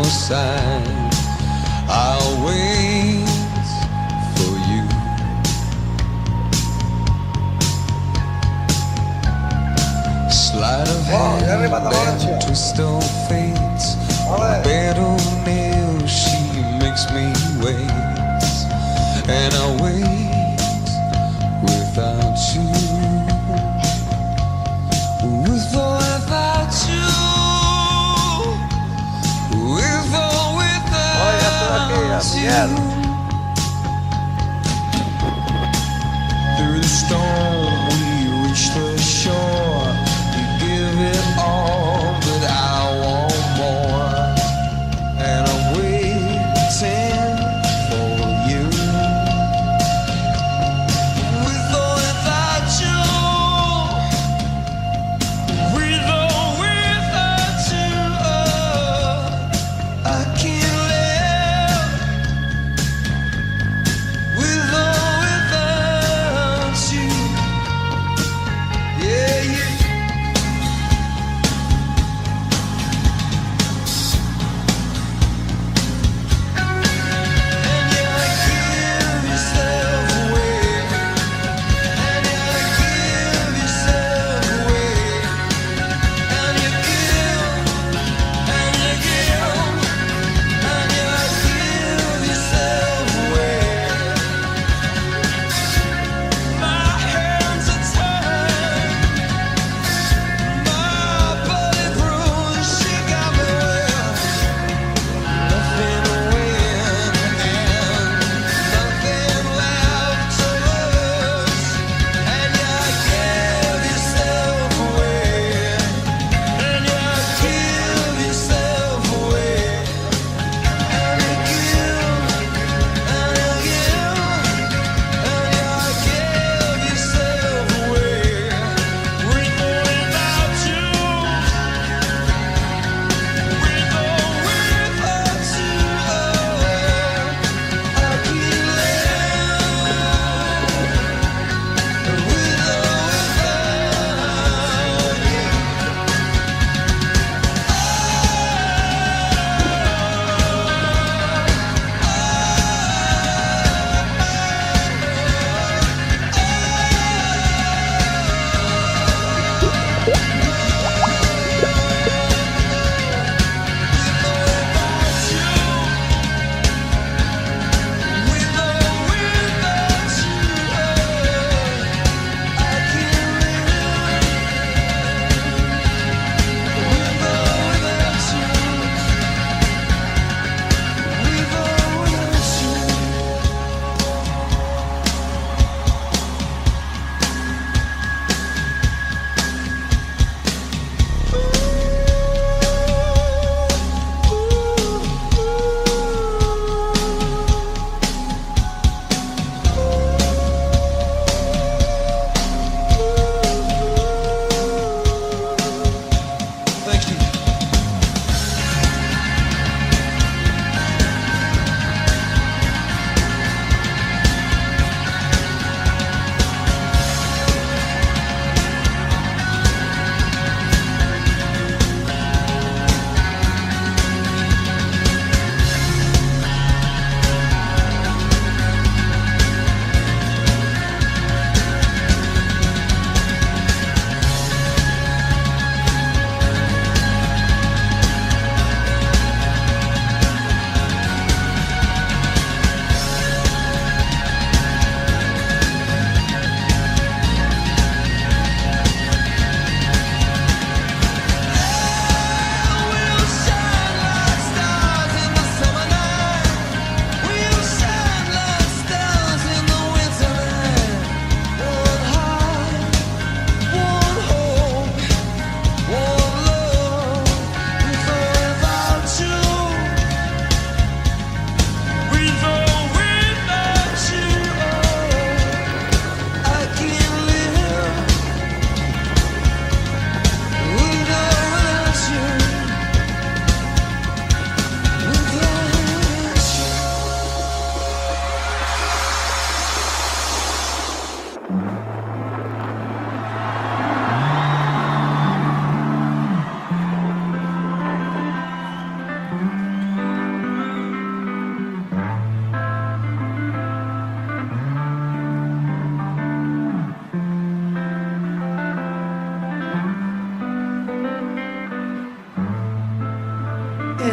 side. I'll wait for you. Sleight of hand and twist of fate, bed of nails, she makes me wait. And I wait without you, with or without you, with or without you. Through the storm we reach the shore. You give it all, but I want more. And I'm waiting for you, with or without you, with or without you. I can't live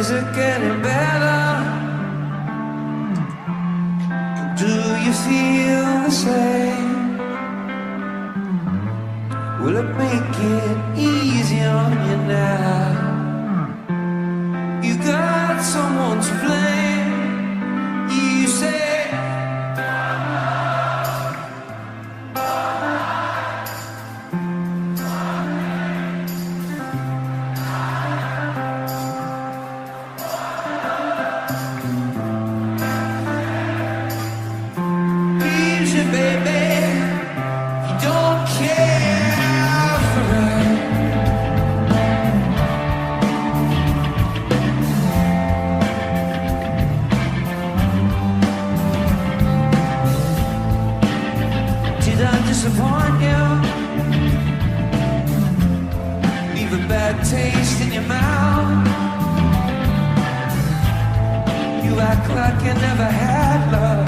Is it getting better? Do you feel the same? Will it make it easier on you now? You got someone to blame. You say easy, baby. You don't care for her. Did I disappoint you? Leave a bad taste in your mouth. You act like you never had love,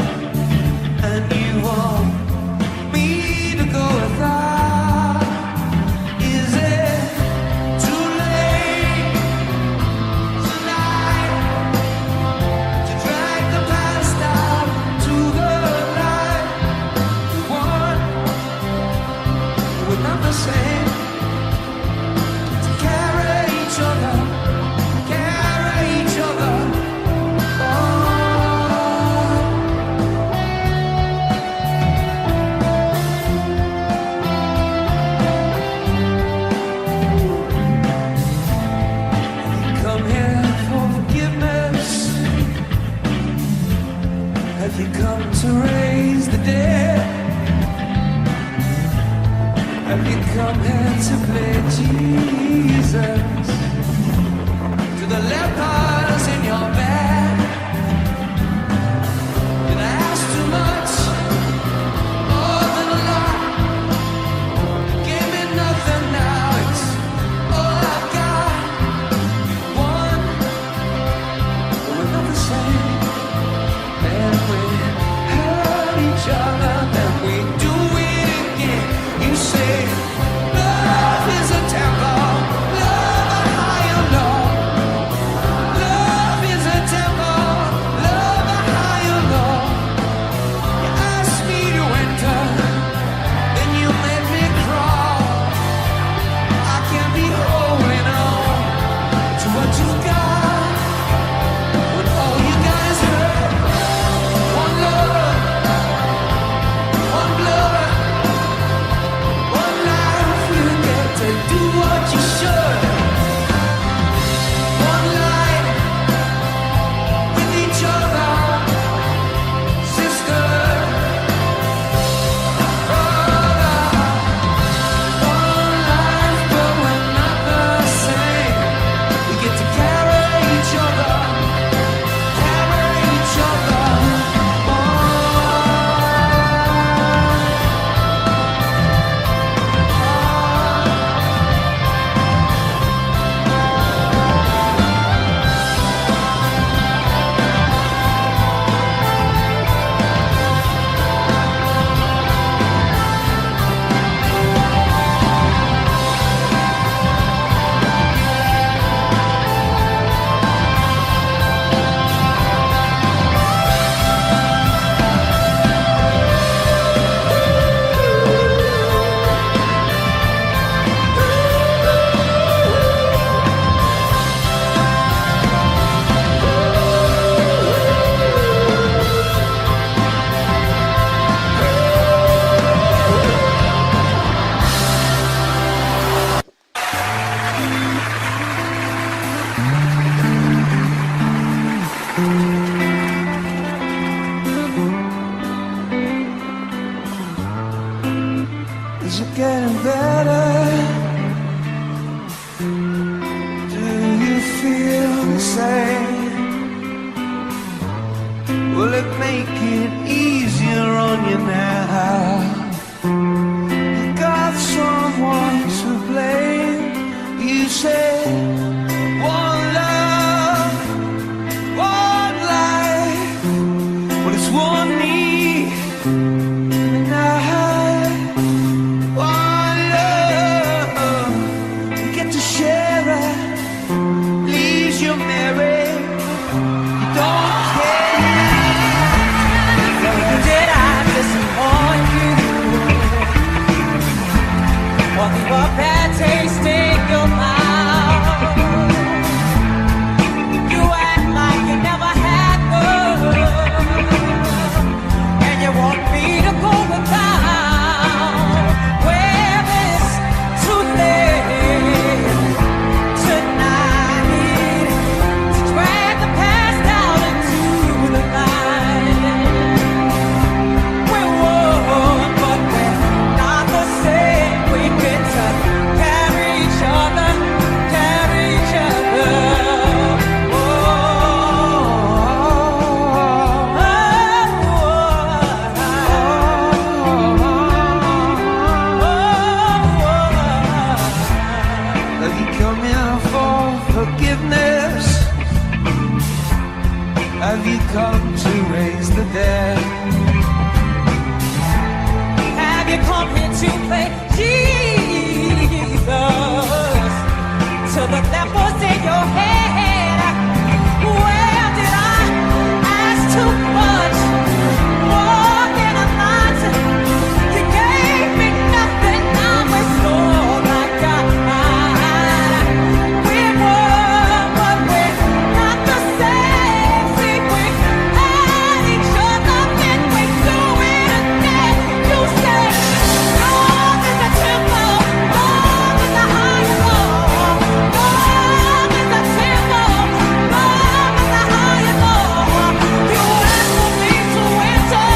and you want me to go without. Is it too late tonight to drag the past out to the light? One, we're not the same. To carry each other, carry each other. Come here for forgiveness. Have you come to raise the dead? Have you come here to play Jesus to the lepers in your bed? Did I ask too much? More than a lot. Give me nothing now. It's all I've got. One, but we're not the same. And we hurt each other, then we do it again. You say love is a temple, love a higher law. Love is a temple, love a higher law. You asked me to enter, then you made me crawl. I can't be holding on to what you got when all you got is hurt. One love, one blood, one life. You get to do what you should. One life with each other, sister, brother. One life, but we're not the same. We get to carry each other, carry each other. Is it getting better? Do you feel the same? Will it make it easier on you now? You got someone to blame. You say one love, one Have you come to raise the dead? Have you come here to play Jesus to the devils in your head? Well, did I ask too much? More than a lot. You gave me nothing, now it's all I got. We were, but we're not the same. See, we had each other, then we do it again. You said, love is a temple, love is a higher law. Love is a temple, love is a higher law. You asked for me to enter,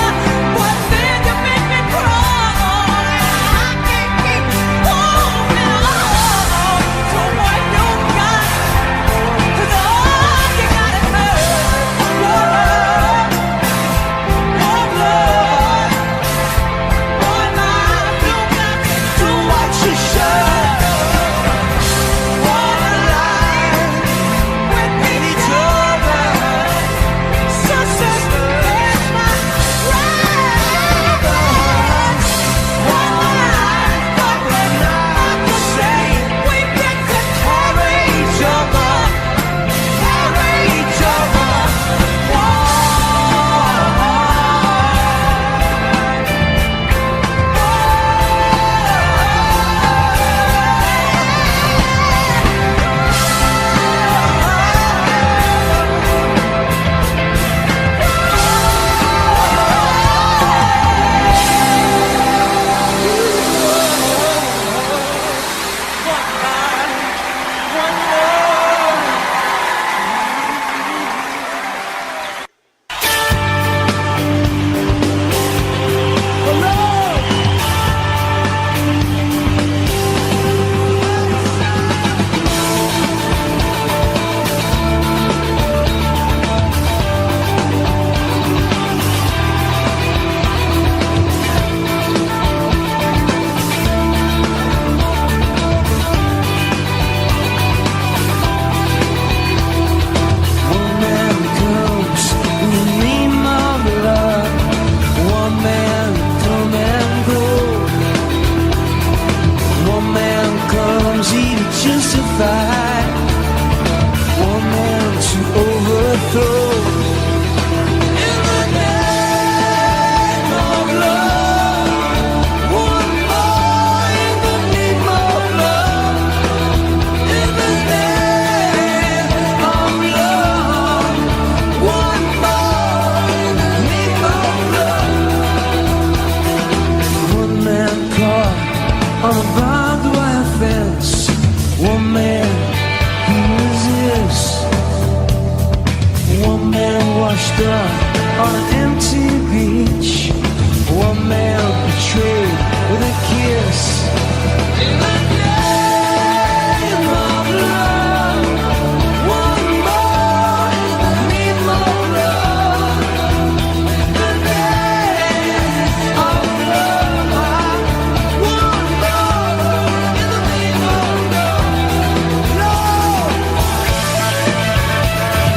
but then you made me crawl. I can't keep holding on to what you got, 'cause all you got is hurt. Your love, your blood, one life, you got to watch your shine. One life with each other. Sister, there's my right. One life, but we're not the same. We get to carry each other, carry each other. One man comes in the name of love. One man come and go. One man comes here to justify. One man to overthrow. In the name of love. One more in the name of love. In the name of love. One more in the name of love. One man caught on a barbed wire fence. One man who resists. One man washed up on an empty beach. One man betrayed with a kiss. In the name of love. One more in the name of love. In the name of love. One more in the name of love. Love.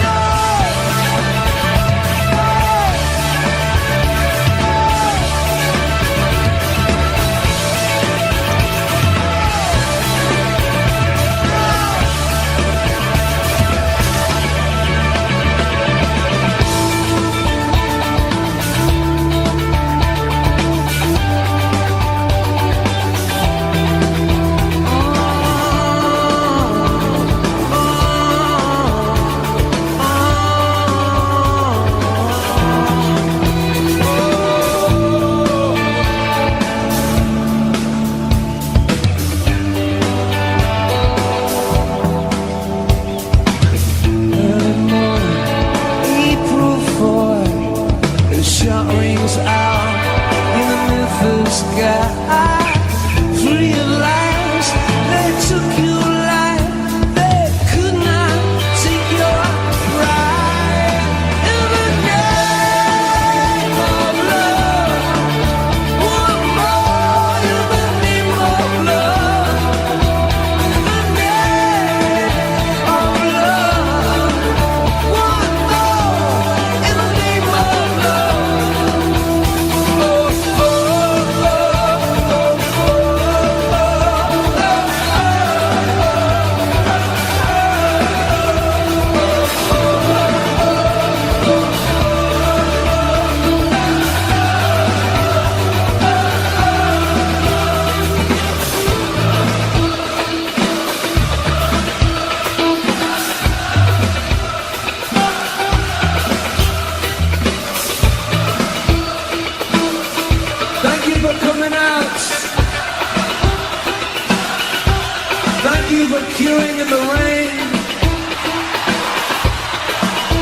Love.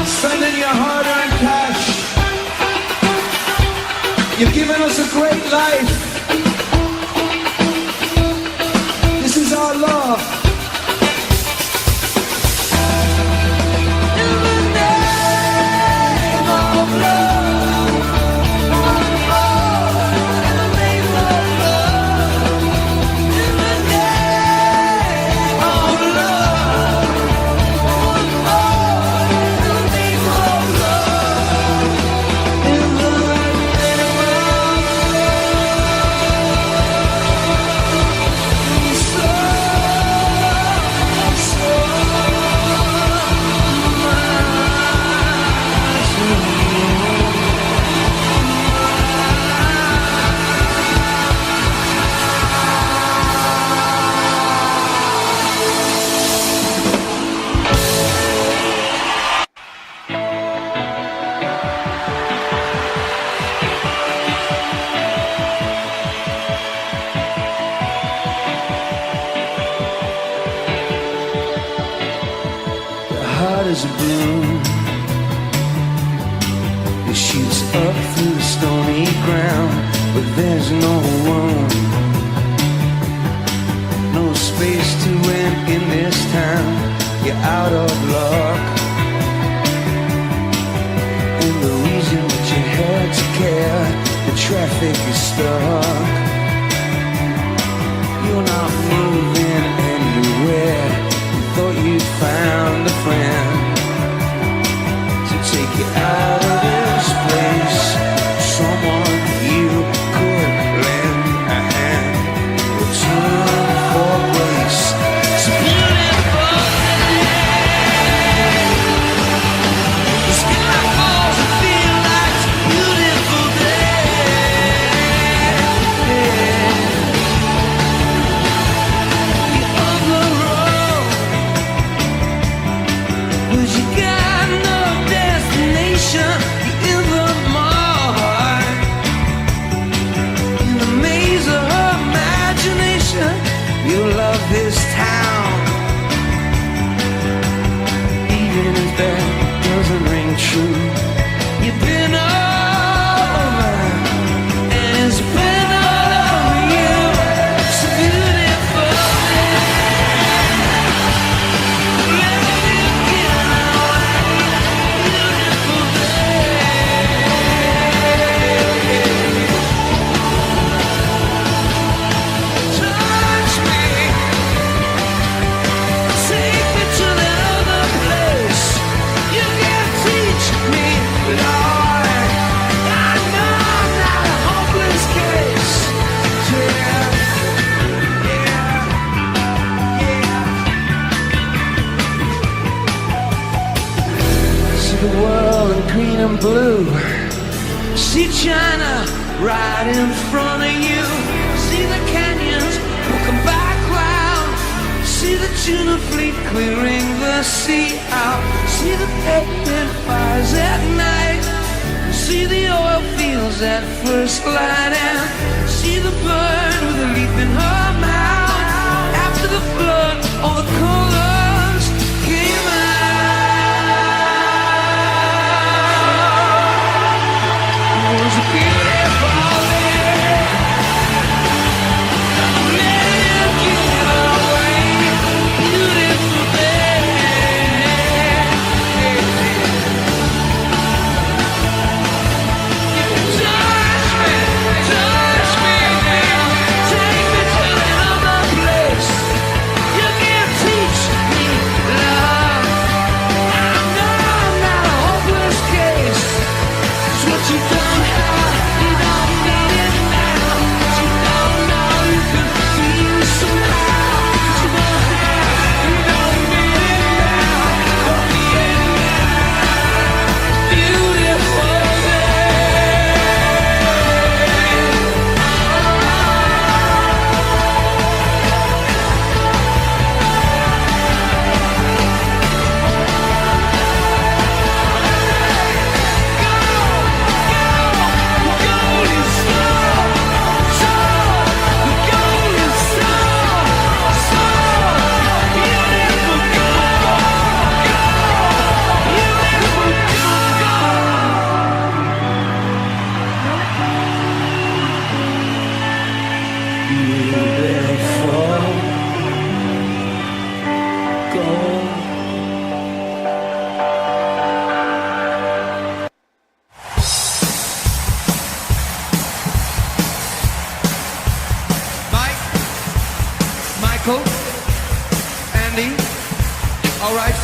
spending your hard-earned cash. You've given us a great life. This is our love. In the name of love. In the name of love. In the name of love. In the name of love. In the name heart is a balloon. It shoots up through the stony ground, but there's no room, no space to win in this town. You're out of luck, and the reason that you had to care, the traffic is stuck. You're not moving anywhere. Thought you'd found a friend to take you out of this place, someone you could lend a hand, return for grace. It's a beautiful day. The sky falls and feel like it's a beautiful day. You're on the road, but you got no destination. You're in the mud, in the maze of imagination. You love this town, even if that doesn't ring true. You've been over, and it's been all over you. It's a beautiful day. Let me get away. Beautiful touch me, take me to that other place. You can teach me, Lord. I know I'm not a hopeless case. Yeah, see the world in green and blue. See China right in front of you. See the canyons walking back round. See the tuna fleet clearing the sea out. See the pavement fires at night. See the oil fields at first light. And see the bird with a leaf in her mouth. After the flood, all the colors came out. It was a beautiful day. Let it get away. Beautiful day. Touch me now. Take me to another place. You can teach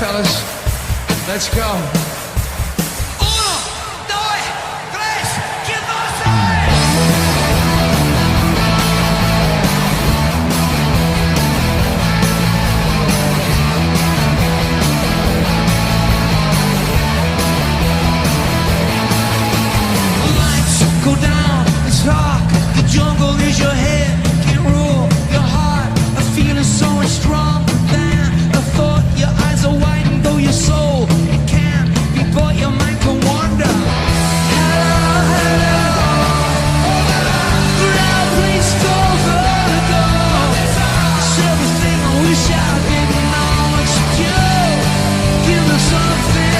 fellas. Let's go. Uno, due, tres, che cosa? Lights go down, it's dark. The jungle is your head. Can't rule your heart. A feeling so much stronger than a thought. Your eyes are wide and though your soul it can't be bought. Your mind can wander. Hello, hello. Now please go vertigo. It's everything I wish I didn't know except you. Give me something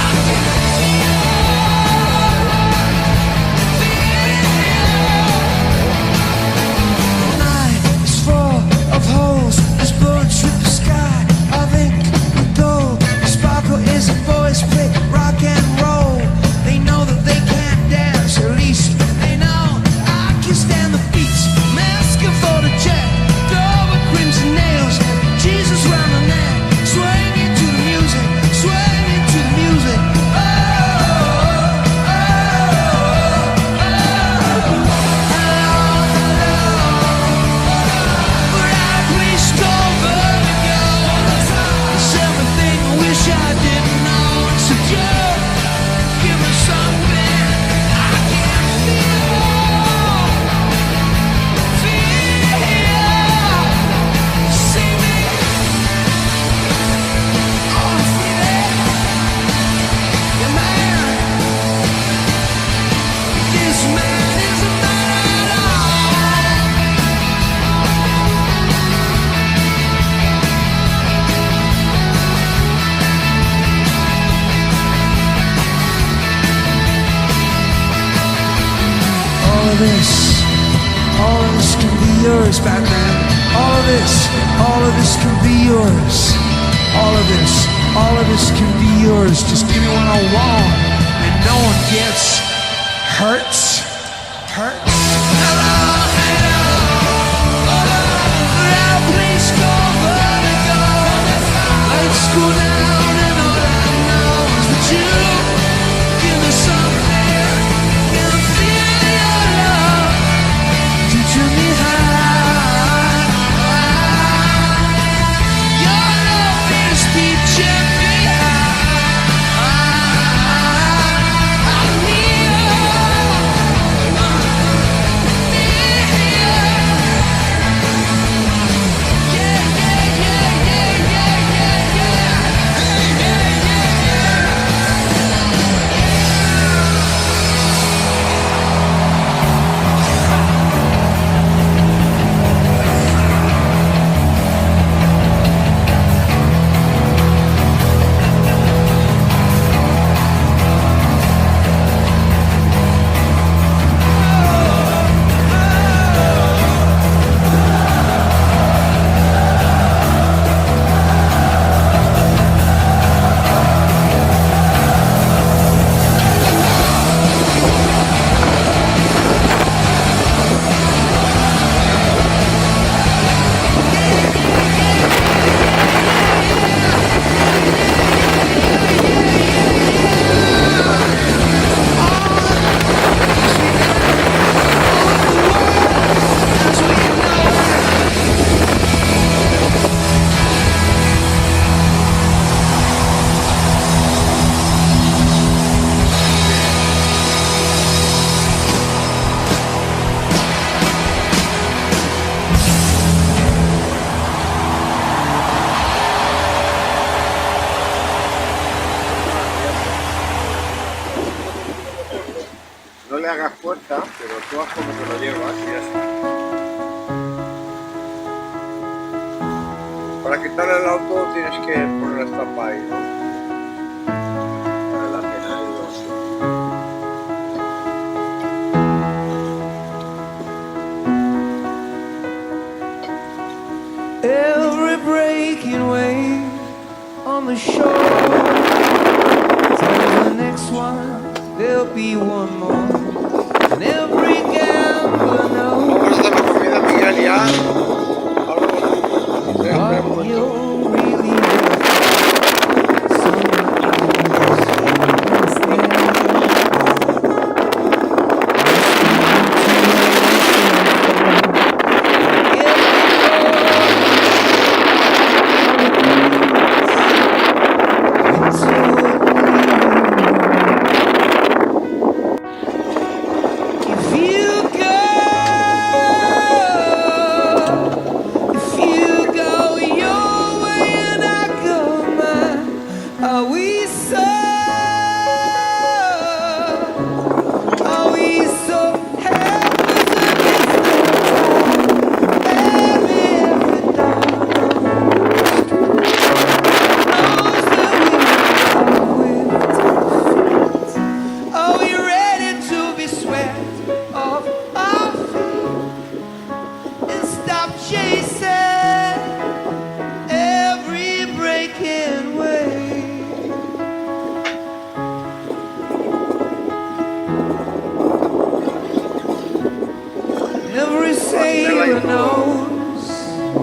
I can feel. Night is full of holes as bullets rip the sky of ink with gold. The sparkle is a voice pick, rock and roll. They know that they can't dance, at least they know I can stand the beats. Masking for the jet, door with crimson nails. Jesus round the neck, swaying into the music, swaying into the music. Oh, oh, oh, oh. Please go vertigo. It's everything I wish I didn't know. So you give me something I can feel. See me. Oh, feel it. Yeah, man. This man is a man at all. All of this can be yours, Batman. All of this can be yours. All of this can be yours. Just give me what I want, and no one gets hurts. Hello, hello. Now please go vertigo. Lights go down, and all I know is that you give me something. Can I feel your love? Teaching me how. Your love is teaching me how. I need No le hagas fuerza, pero tú haz como que lo llevas y ya está. Para quitar el auto tienes que poner la estampa ahí, ¿no? Para la pena de dos. Every breaking wave on the shore tells the next one there'll be one more. And every gambler knows Vamos a hacer la comida, Miguel, ya. Algo. what you're really worth.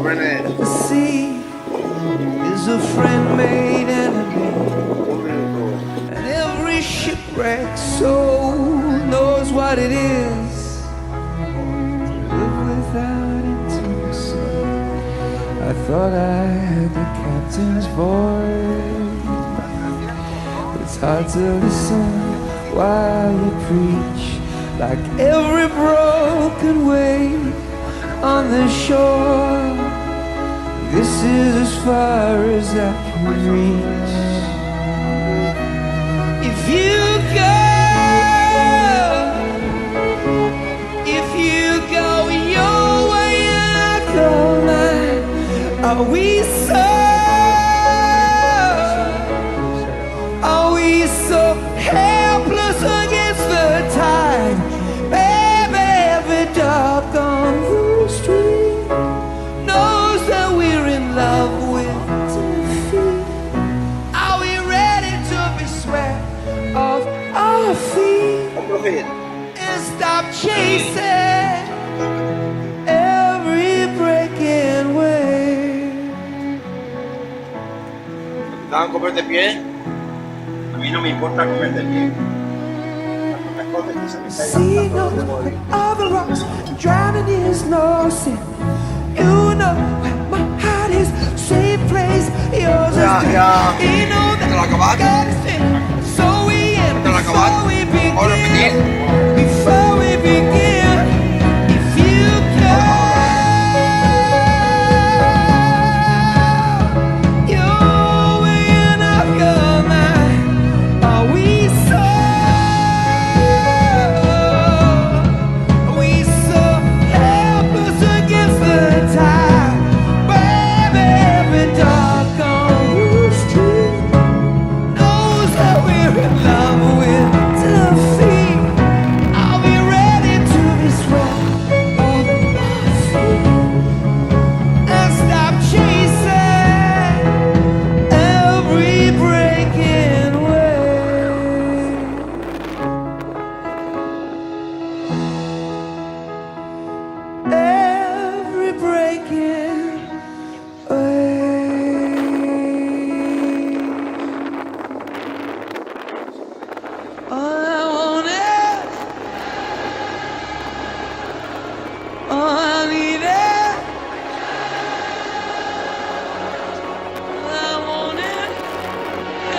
Jóvenes, The sea is a friend made enemy, un minuto. and every shipwrecked soul knows what it is to live without intimacy. I thought I had the captain's voice, but it's hard to listen while you preach, like every broken wave on the shore. This is as far as I can reach. If you go your way and I go mine, are we so helpless against the tide? Baby, every dog on the street knows that we're in love with defeat. Are we ready to be swept off our feet Hombro fit. and stop chasing every breaking wave? ¿Estaban comer de pie? A mí no me importa comer de pie. No me escondes que se me caiga. See no all the rocks, drowning is no sin. You know where my heart is, safe place, yours Ya, is ya. You know that ¿Te lo acabaste? God is in. So we end ¿Te lo before acabaste? we ¿Ahora begin. repetir? Before we begin, if you go your way and I go mine, are we so helpless against the tide? Baby, every dog on the street knows that we're in love with defeat. Are we ready to be swept off our feet and stop chasing every breaking wave? Every breaking wave. All I want is, all I need is, all I want is you.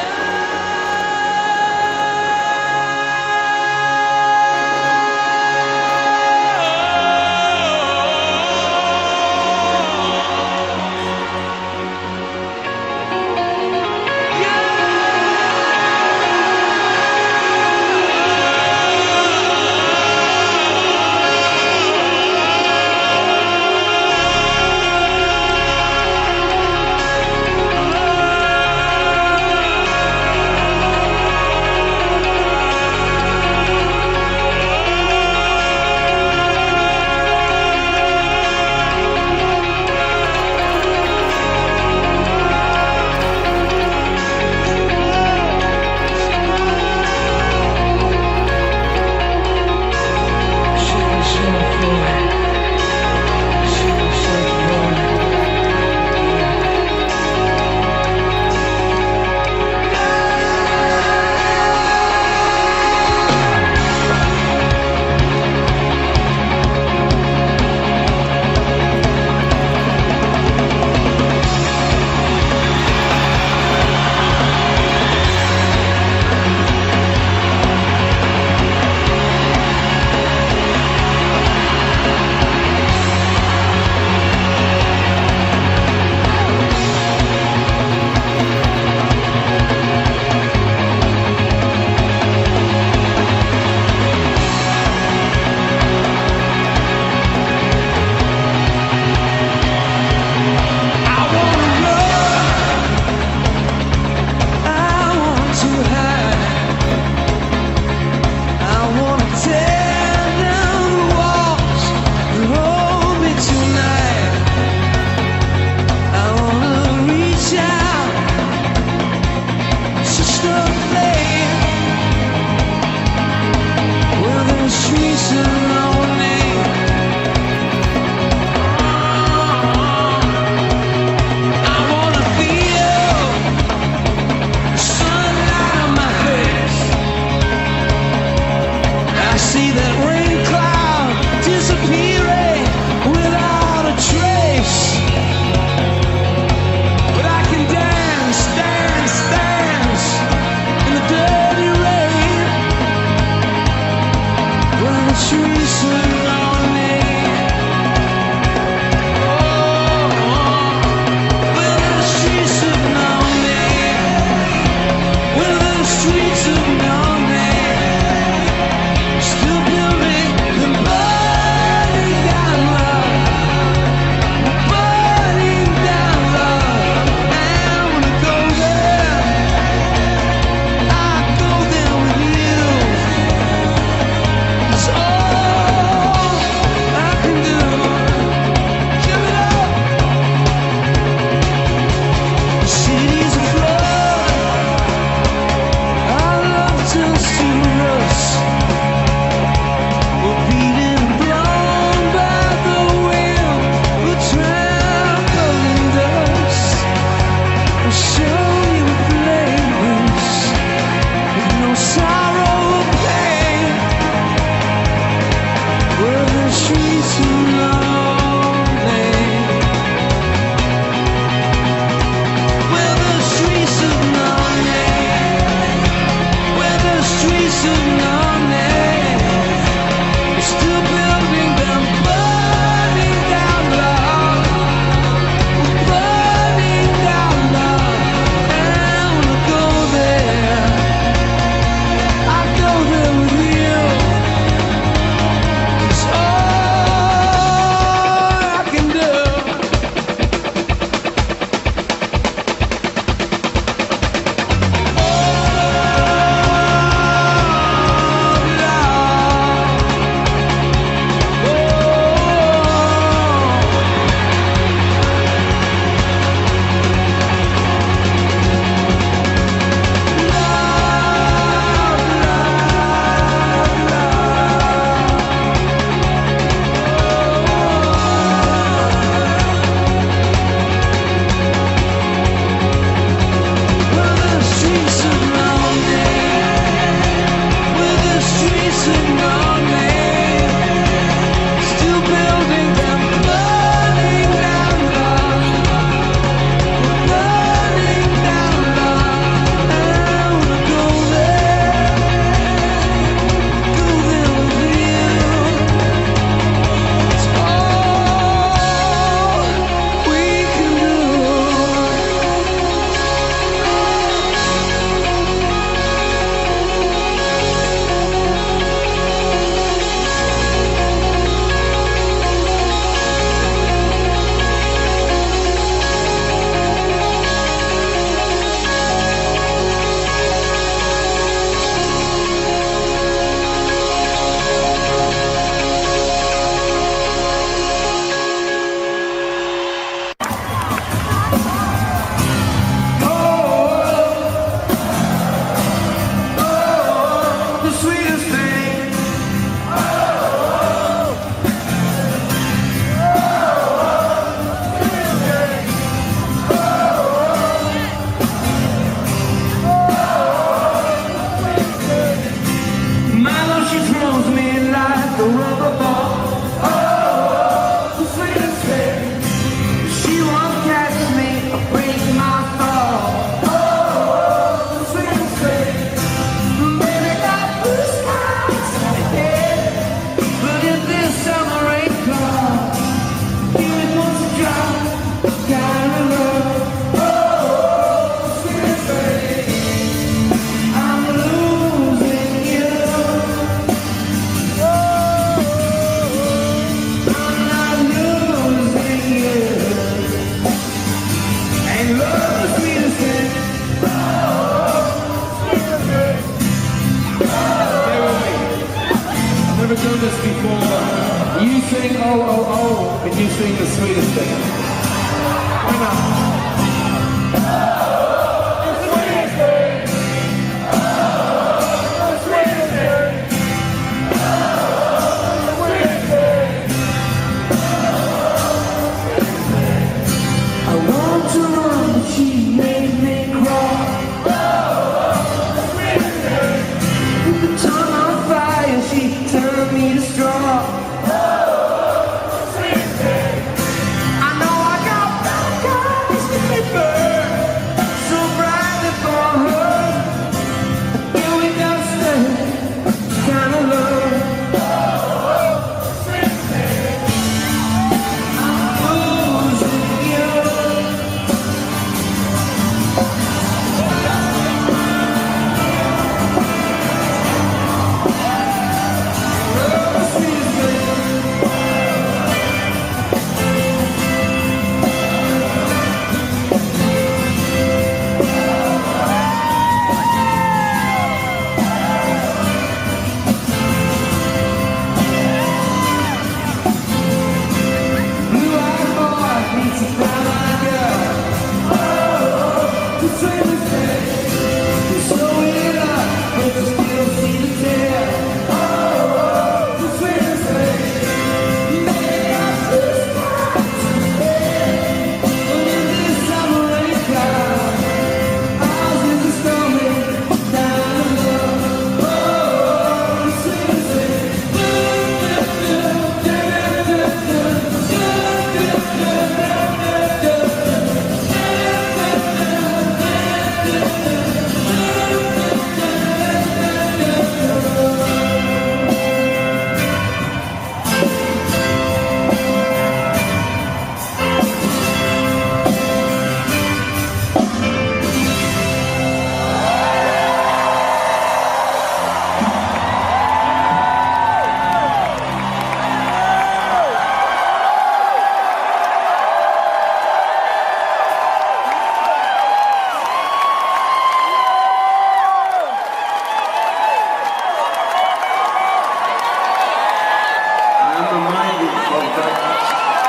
I know I got bad guys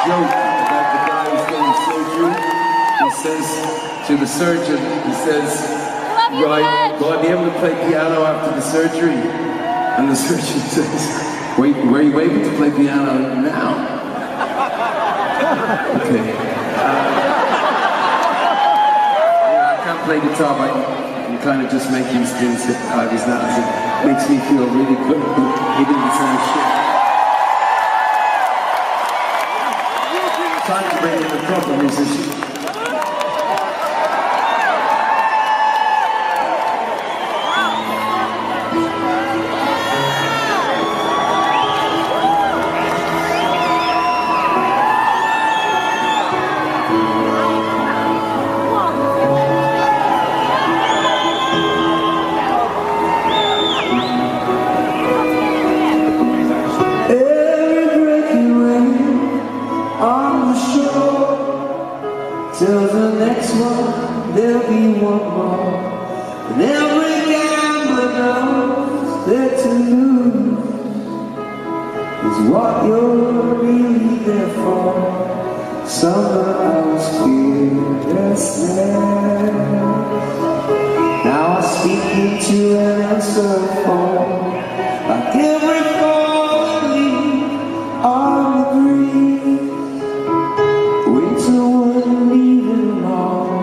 joke about the guy who's getting surgery. He says to the surgeon, he says, will I be able to play piano after the surgery? And the surgeon says, were you able to play piano now? Okay. I can't play guitar, but you kind of just make these things out of his hands. It makes me feel really good. He didn't sound shit. Time to bring in the proper musician. Till the next one, there'll be one more. And every gambler knows that to lose is what you're really there for. Summer hours fearlessness. Now I speak into an answer phone. Like every falling leaf on the breeze. Winter wouldn't leave it alone.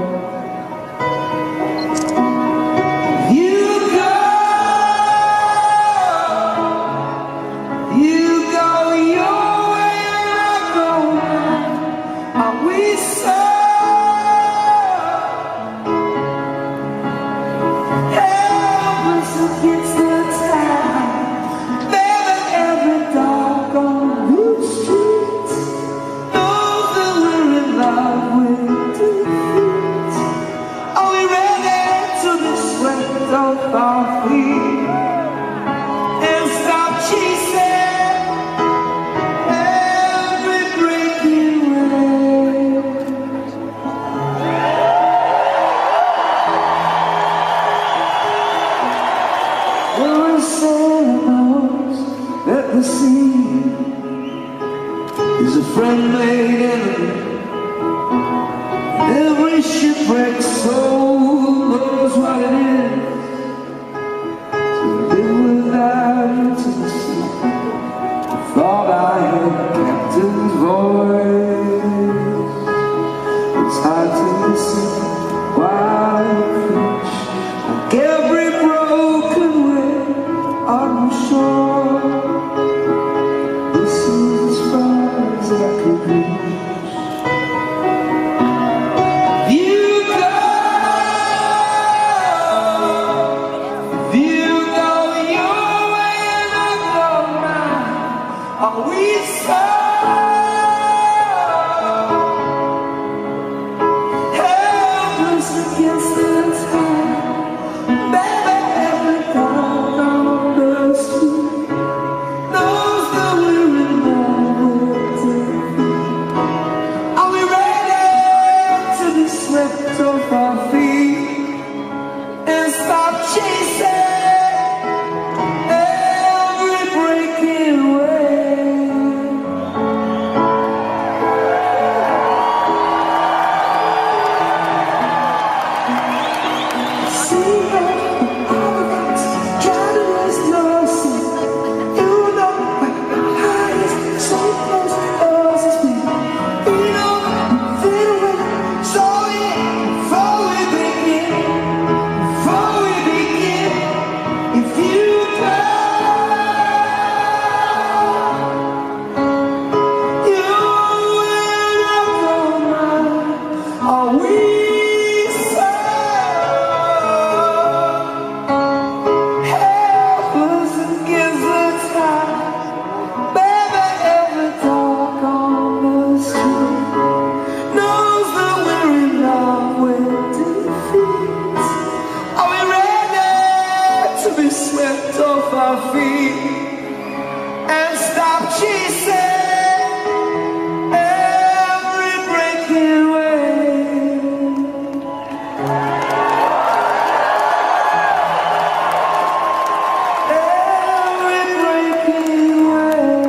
You go your way and I go mine. Are we so helpless against the tide? Baby, every dog on Route Street knows that we're in love with defeat. Are we ready to be swept off our feet and stop chasing every breaking wave? Every sailor knows that the sea is a friend-made enemy. Every shipwrecked soul knows what it is to live without intimacy. I thought I heard the captain's voice. It's hard to listen while you preach. Like every broken wave on the shore. This is as far as I could reach. You go your way and I go mine. Are we so helpless against the tide? Baby, every dog on the street knows that we're in love with defeat. Are we ready to be swept off our feet and stop chasing every breaking wave? See how all of us trying to waste your sin. You know where our highest so close us is me. We know fade away, so yeah, before we begin, if you go, you will not go mine. Are we so helpless against the tide? Baby, every dog on the street knows that we're in love with defeat. Are we ready to be swept off our feet and stop chasing every breaking wave? Every breaking wave.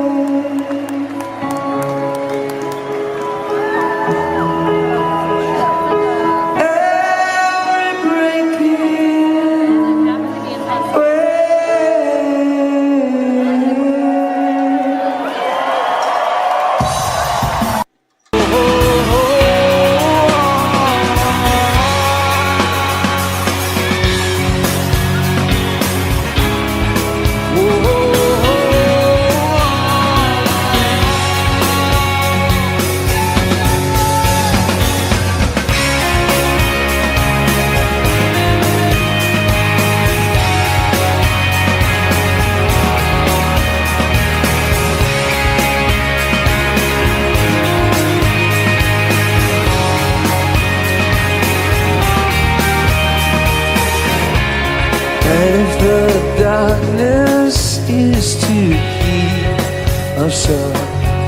yourself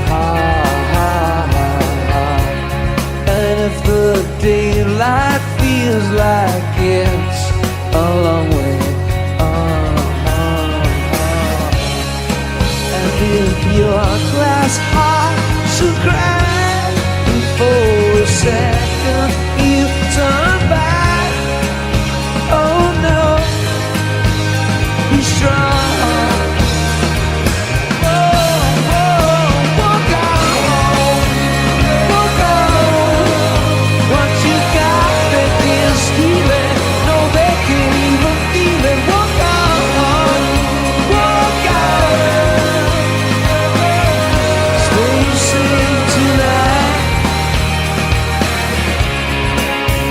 high. And if the daylight feels like it's a long way, and if your glass heart should crack for a second, you turn back. Oh no, be strong.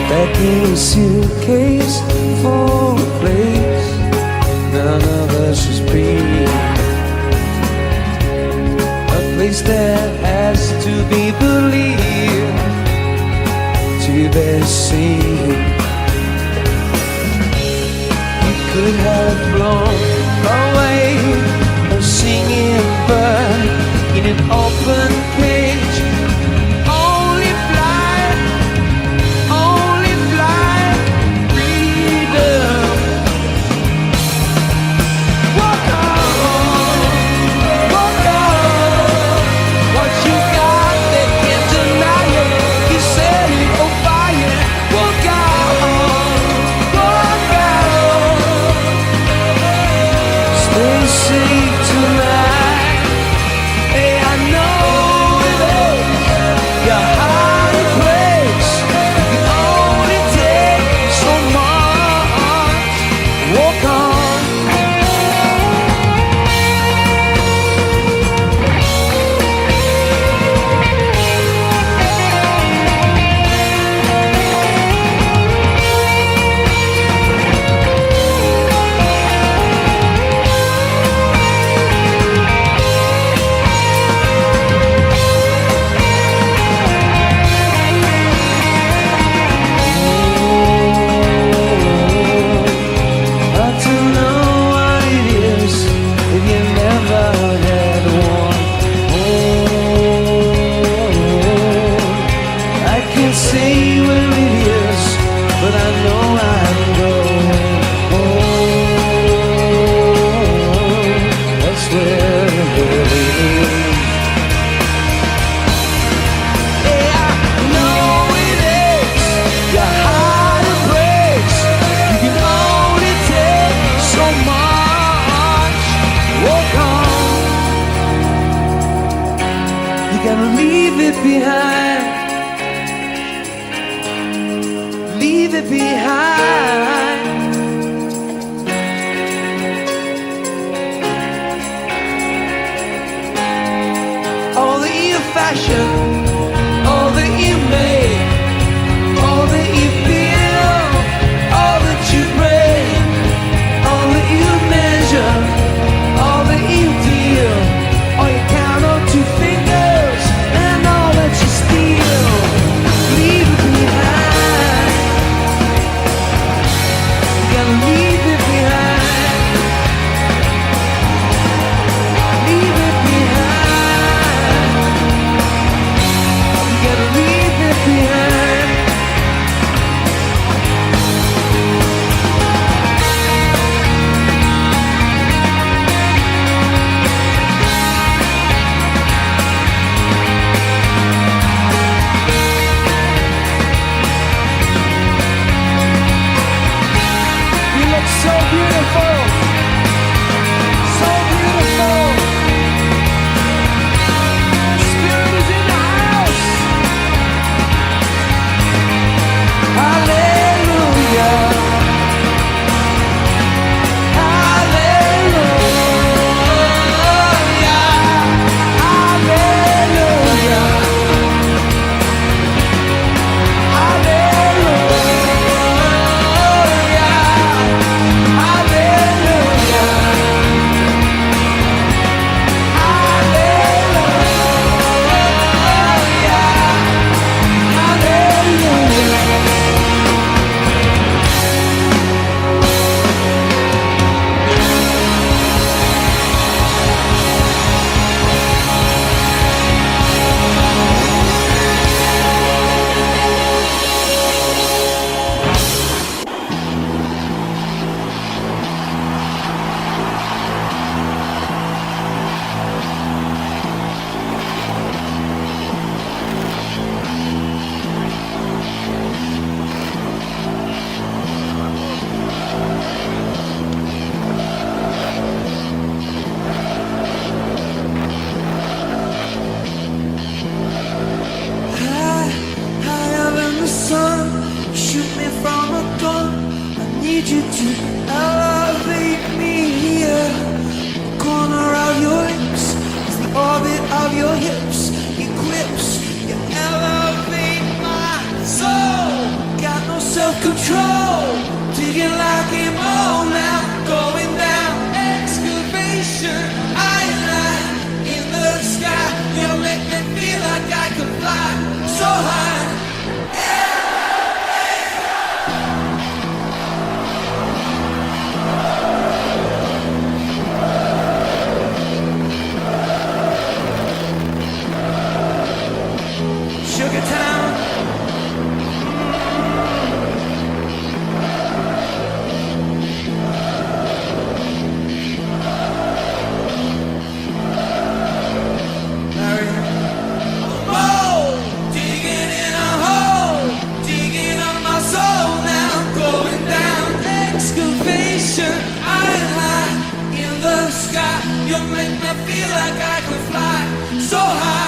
Packing a suitcase for a place none of us has been, a place that has to be believed to be seen. You could have flown away, a singing bird in an open cage. Leave it behind. Leave it behind. All that you fashion, all that you make, all that you feel, all that you break, all that you measure, all that you deal, all you count on 2 fingers, and all that you steal. Leave it behind. You gotta leave it behind. Leave it behind. You gotta leave You make me feel like I could fly so high.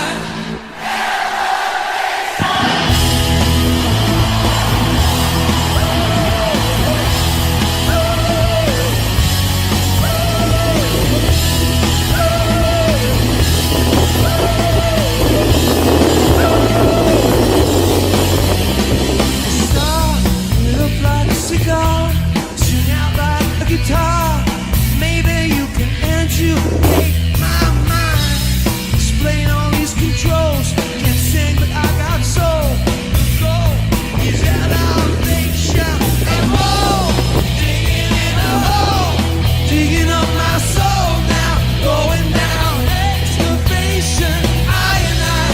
Guitar, maybe you can educate my mind. Explain all these controls. Can't sing, but I got soul. The goal is elevation and roll. Digging in a hole, digging up my soul now. Going down excavation. I and I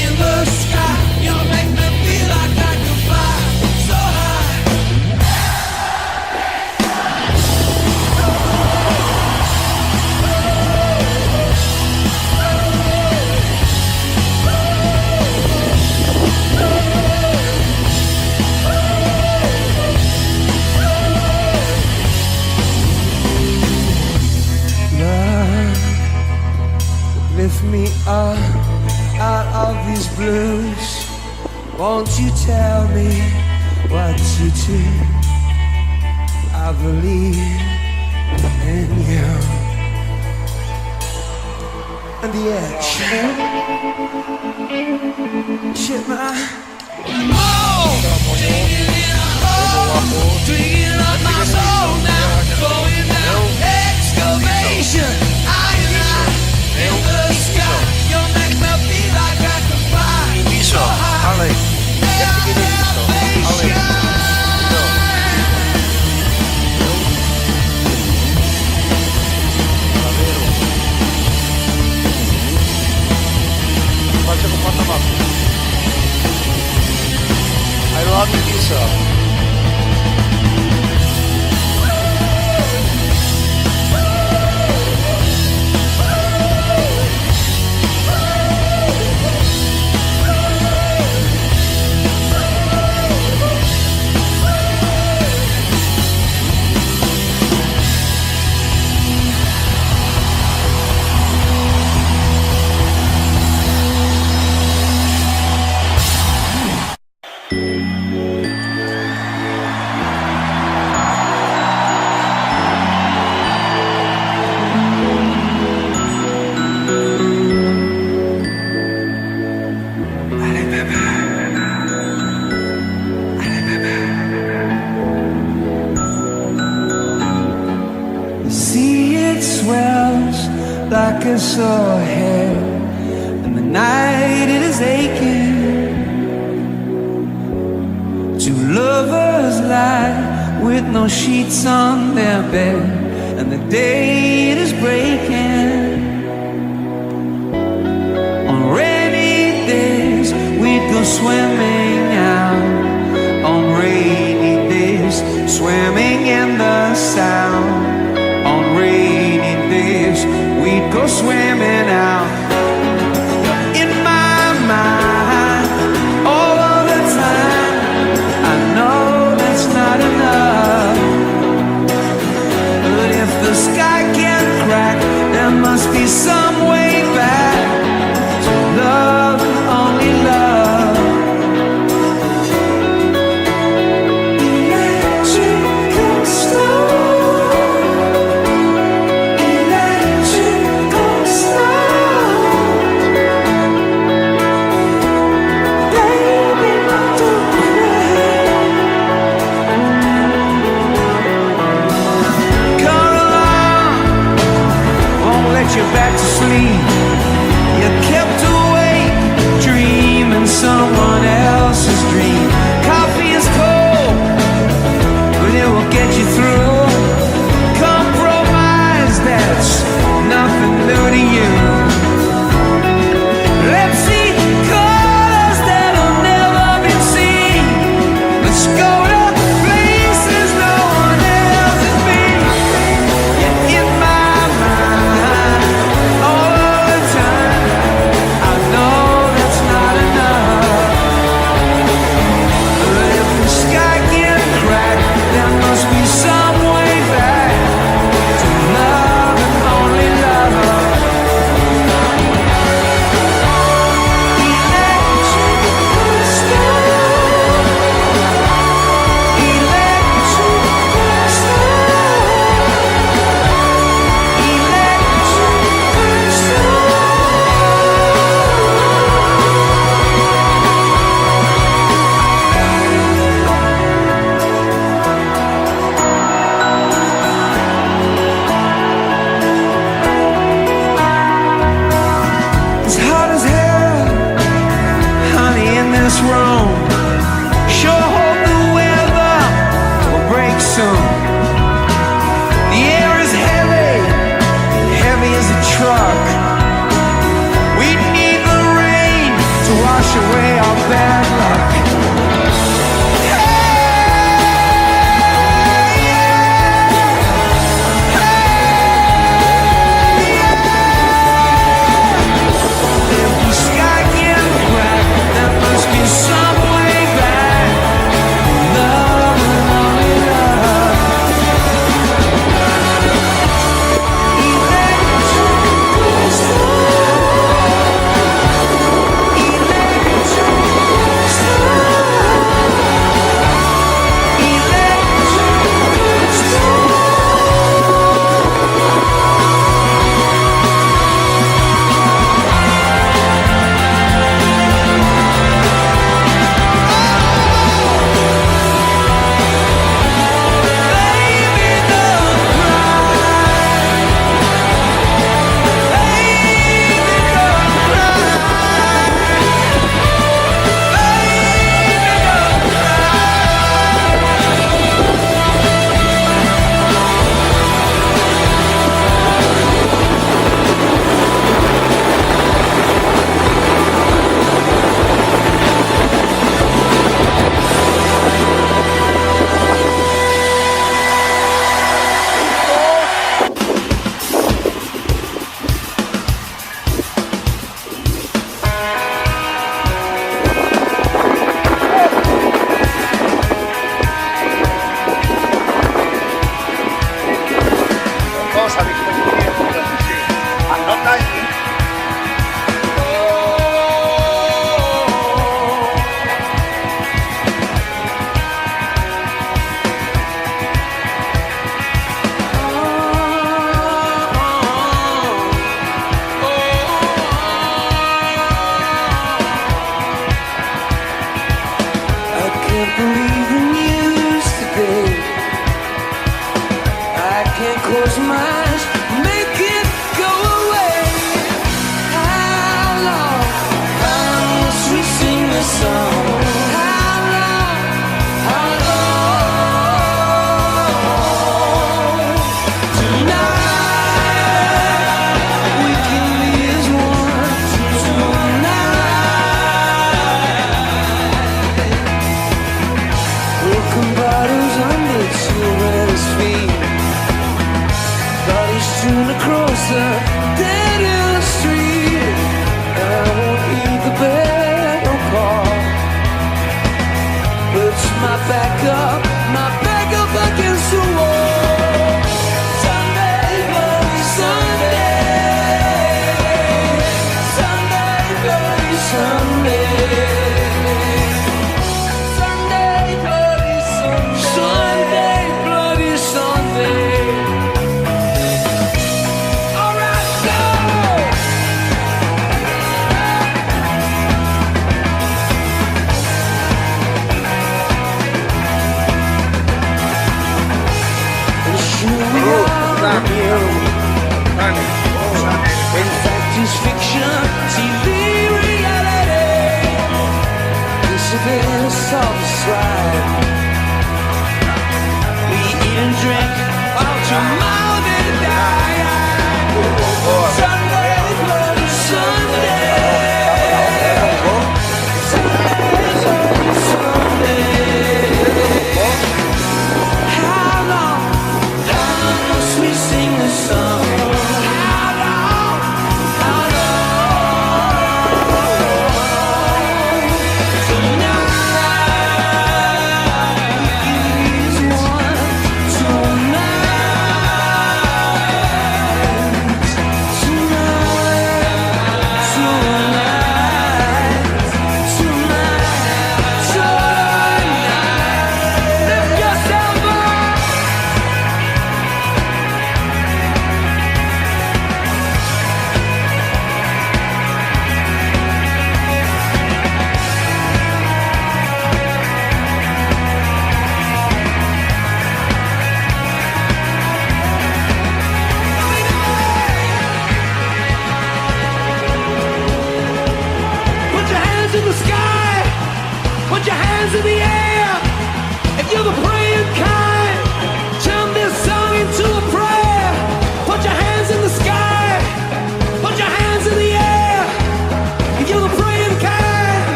in the sky. You make me feel like I can fly so high. Lift me up out of these blues. Won't you tell me what to do? I believe in you. And the edge. Shit, man. Oh! Digging in a hole, digging up my soul now. Going down excavation. I and I. In the sky, you make me feel like I can fly so high. Ale, jak ty kiedyś to? Ale, patrz jak pan na mapie. I love you, Lisa. Like a sore head, and the night it is aching. Two lovers lie with no sheets on their bed, and the day it is breaking. On rainy days we'd go swimming out. On rainy days, swimming in the Sound. On rainy days we'd go swimming out. In my mind, all of the time, I know that's not enough. But if the sky can crack, there must be some way back to love, only love. Electrical storm, electrical storm. Baby, don't cry. Come along, won't let you back to sleep. You kept awake, dreaming someone else's dream. Coffee is cold, but it will get you through. Compromise, that's nothing new to you. Let's see colors that have never been seen. Let's go to places no one else has been. You're in my mind all the time. truck. We need the rain to wash away our bad luck. If the sky can crack, there must be some way back. Love and only love. Electric storm.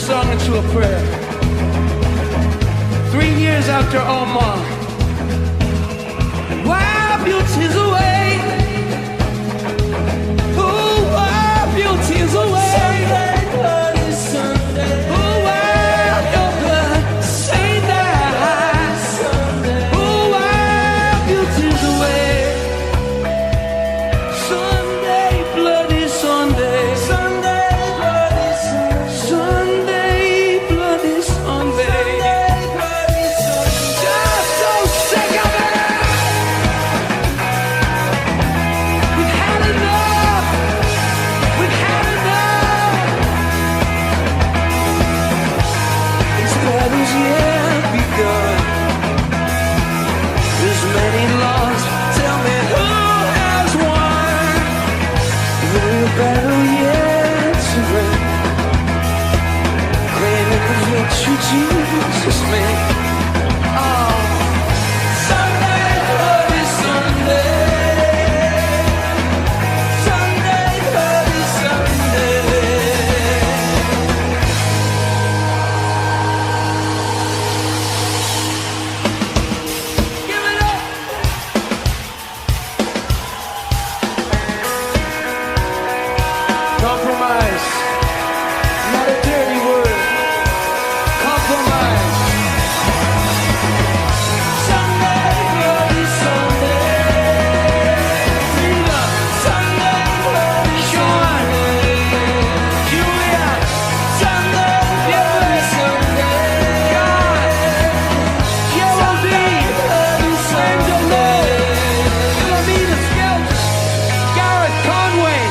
song into a prayer. 3 years after Omar, wipe your tears away. Oh, wipe your tears away. Sunday, bloody Sunday. Oh, wipe your blood, say that. Sunday. Oh, wipe your tears away. Sunday, bloody Sunday. Sunday, bloody Sunday. Sunday, bloody Sunday. Just so sick of it. We've had enough. We've had enough. This battle's yet begun. There's many lost. Tell me who has won. The real battle yet to win. Claiming the victory Jesus made. Oh, Sunday, bloody Sunday. Sunday, bloody Sunday. Give it up. Compromise, not a dirty word. Compromise. Sunday, bloody Sunday. Freedom. Sunday, bloody Sean. Julia. Sunday, bloody Sunday. God. Geraldine. Angelo. Philomena Skelton. Garrett Conway.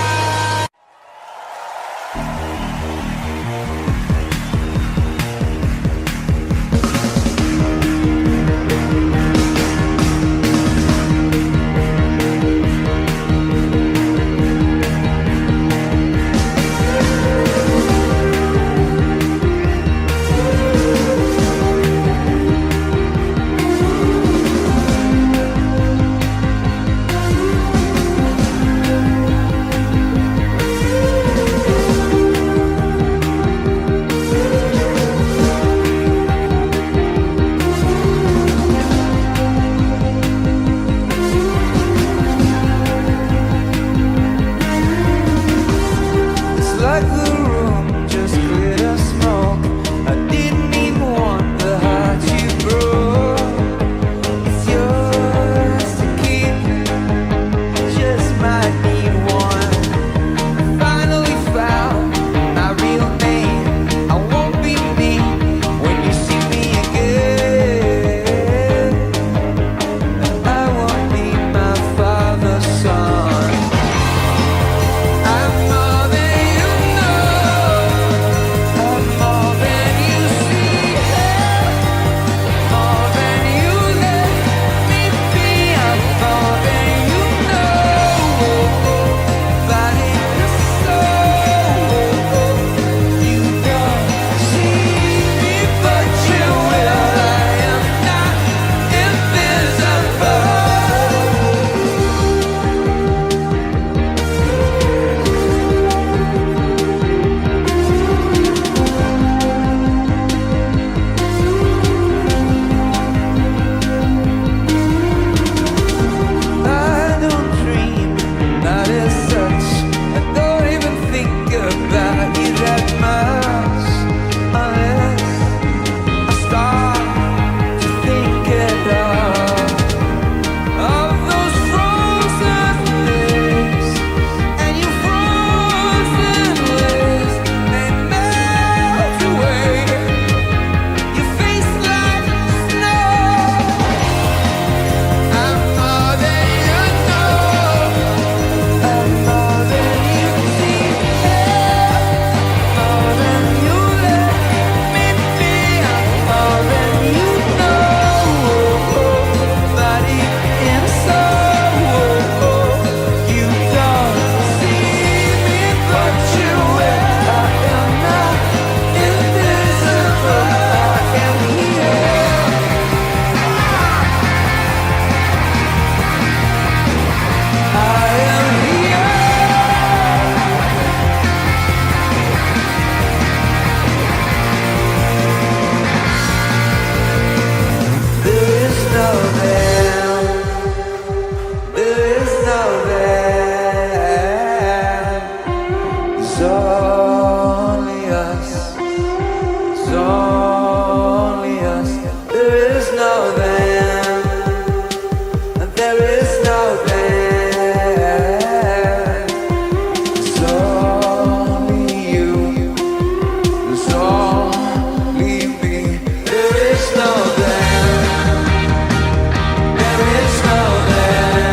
It's like the room just cleared of smoke. I didn't even want the heart you broke. It's yours to keep, just might need one. Finally found my real name. I won't be me when you see me again. I won't be my father's son. I'm more than you know. only us. It's only us. There is no them, and there is no them. It's only you. It's only me. There is no them. There is no them.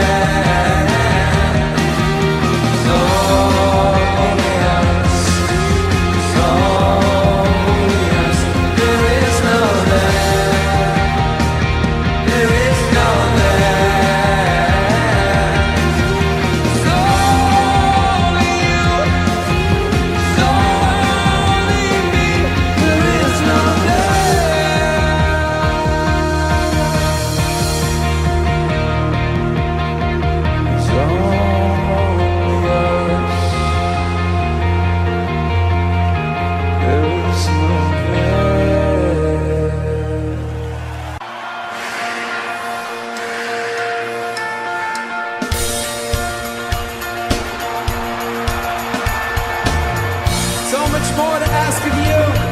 It's only us. It's only us. There is no them. There is no them. It's only you. It's only me. There is no them. It's only us. There is no them. So much more to ask of you.